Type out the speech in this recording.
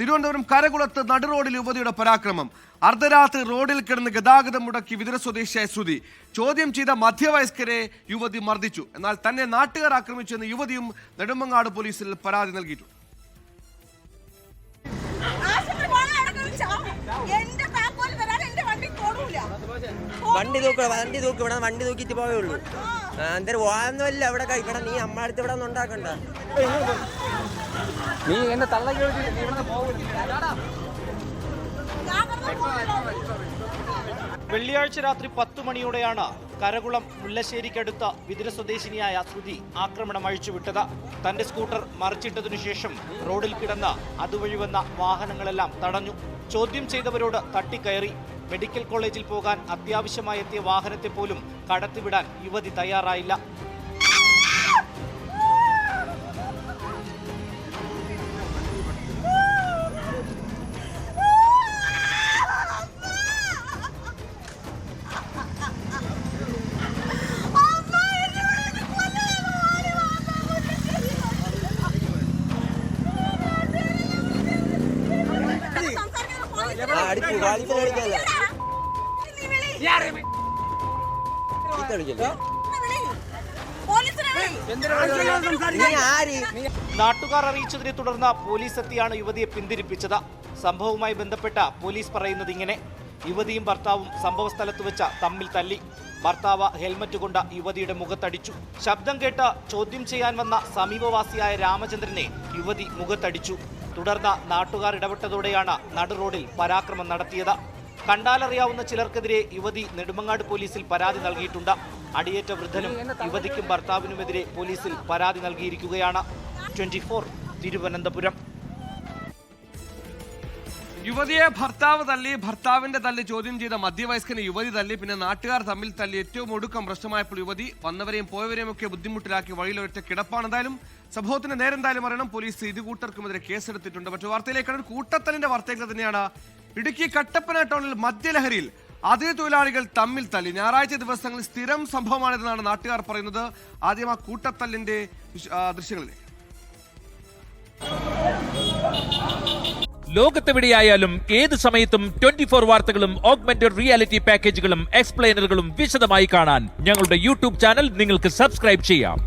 തിരുവനന്തപുരം കരകുളത്ത് നടുറോഡിൽ യുവതിയുടെ പരാക്രമം. അർദ്ധരാത്രി റോഡിൽ കിടന്ന് ഗതാഗതം മുടക്കി വിതുര സ്വദേശിയായ ശ്രുതി ചോദ്യം ചെയ്ത മധ്യവയസ്കരെ യുവതി മർദ്ദിച്ചു. എന്നാൽ തന്നെ നാട്ടുകാർ ആക്രമിച്ചെന്ന് യുവതിയും നെടുമങ്ങാട് പോലീസിൽ പരാതി നൽകിയിട്ടുണ്ട്. വണ്ടി തൂക്കിട്ട് പോയേ ഉള്ളൂ. അന്നേരം ഓന്നല്ല അവിടെ കഴിക്കണം. നീ അമ്മ അടുത്ത് ഇവിടെ ഒന്നും ഉണ്ടാക്കണ്ട. നീ എന്നെ തള്ളക്ക് വെള്ളിയാഴ്ച രാത്രി 10 മണിയോടെയാണ് കരകുളം മുല്ലശ്ശേരിക്കടുത്ത വിതുര സ്വദേശിനിയായ ശ്രുതി ആക്രമണം അഴിച്ചുവിട്ടത്. തന്റെ സ്കൂട്ടർ മറിച്ചിട്ടതിനു ശേഷം റോഡിൽ കിടന്ന് അതുവഴി വന്ന വാഹനങ്ങളെല്ലാം തടഞ്ഞു. ചോദ്യം ചെയ്തവരോട് തട്ടിക്കയറി. മെഡിക്കൽ കോളേജിൽ പോകാൻ അത്യാവശ്യമായി എത്തിയ വാഹനത്തെ പോലും കടത്തിവിടാൻ യുവതി തയ്യാറായില്ല. നാട്ടുകാർ അറിയിച്ചതിനെ തുടർന്ന് പോലീസ് എത്തിയാണ് യുവതിയെ പിന്തിരിപ്പിച്ചത്. സംഭവവുമായി ബന്ധപ്പെട്ട പോലീസ് പറയുന്നത് ഇങ്ങനെ: യുവതിയും ഭർത്താവും സംഭവ സ്ഥലത്ത് വെച്ച് തമ്മിൽ തല്ലി. ഭർത്താവ് ഹെൽമറ്റ് കൊണ്ട് യുവതിയുടെ മുഖത്തടിച്ചു. ശബ്ദം കേട്ട് ചോദ്യം ചെയ്യാൻ വന്ന സമീപവാസിയായ രാമചന്ദ്രനെ യുവതി മുഖത്തടിച്ചു. തുടർന്ന് നാട്ടുകാർ ഇടപെട്ടതോടെയാണ് നടുറോഡിൽ പരാക്രമം നടത്തിയത്. കണ്ടാലറിയാവുന്ന ചിലർക്കെതിരെ യുവതി നെടുമങ്ങാട് പോലീസിൽ പരാതി നൽകിയിട്ടുണ്ട്. അടിയേറ്റ വൃദ്ധനും യുവതിക്കും ഭർത്താവിനുമെതിരെ പോലീസിൽ പരാതി നൽകിയിരിക്കുകയാണ്. 24 തിരുവനന്തപുരം. യുവതിയെ ഭർത്താവ് തല്ലി, ഭർത്താവിന്റെ തല്ലി ചോദ്യം ചെയ്ത മധ്യവയസ്കനെ യുവതി തല്ലി, പിന്നെ നാട്ടുകാർ തമ്മിൽ തല്ലി. ഏറ്റവും ഒടുക്കം പ്രശ്നമായപ്പോൾ യുവതി വന്നവരെയും പോയവരെയും ഒക്കെ ബുദ്ധിമുട്ടിലാക്കി വഴിയിലൊറ്റ കിടപ്പാണ്. എന്തായാലും സംഭവത്തിന്റെ നേരെന്തായാലും അറിയണം. പോലീസ് ഇതുകൂട്ടർക്കുമെതിരെ കേസെടുത്തിട്ടുണ്ട്. മറ്റു വാർത്തയിലേക്കാണ്. കൂട്ടത്തലിന്റെ വാർത്തകൾ തന്നെയാണ്. ഇടുക്കി കട്ടപ്പന ടൗണിൽ മദ്യലഹരിയിൽ അതിഥി തൊഴിലാളികൾ തമ്മിൽ തല്ലി. ഞായറാഴ്ച ദിവസങ്ങളിൽ സ്ഥിരം സംഭവമാണിതെന്നാണ് നാട്ടുകാർ പറയുന്നത്. ആദ്യം ആ കൂട്ടത്തല്ലിന്റെ ദൃശ്യങ്ങളിലേക്ക്. ലോകത്തെവിടെയായാലും ഏത് സമയത്തും 24 വാർത്തകളും ഓഗ്മെന്റഡ് റിയാലിറ്റി പാക്കേജുകളും എക്സ്പ്ലെയിനറുകളും വിശദമായി കാണാൻ ഞങ്ങളുടെ യൂട്യൂബ് ചാനൽ നിങ്ങൾക്ക് സബ്സ്ക്രൈബ് ചെയ്യാം.